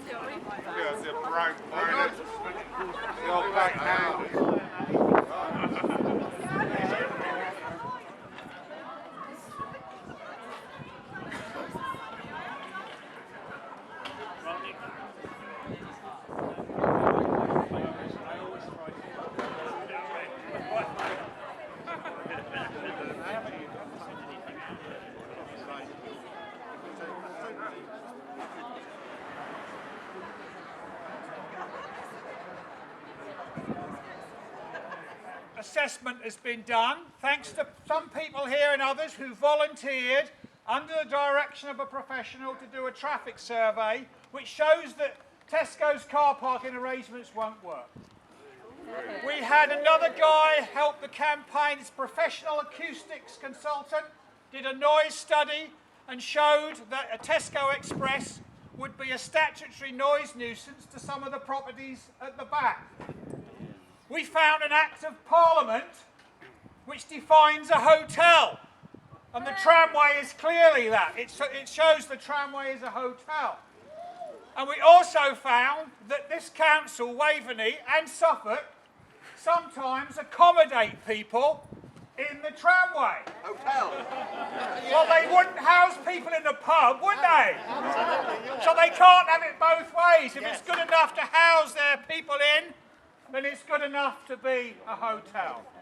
Yeah, the brown bonnet, the old back hand. Assessment has been done, thanks to some people here and others who volunteered under the direction of a professional to do a traffic survey, which shows that Tesco's car parking arrangements won't work. We had another guy help the campaign, his professional acoustics consultant, did a noise study and showed that a Tesco Express would be a statutory noise nuisance to some of the properties at the back. We found an Act of Parliament which defines a hotel, and the tramway is clearly that. It shows the tramway is a hotel. And we also found that this council, Waveney and Suffolk, sometimes accommodate people in the tramway. Hotel. Well, they wouldn't house people in a pub, would they? So they can't have it both ways. If it's good enough to house their people in, then it's good enough to be a hotel.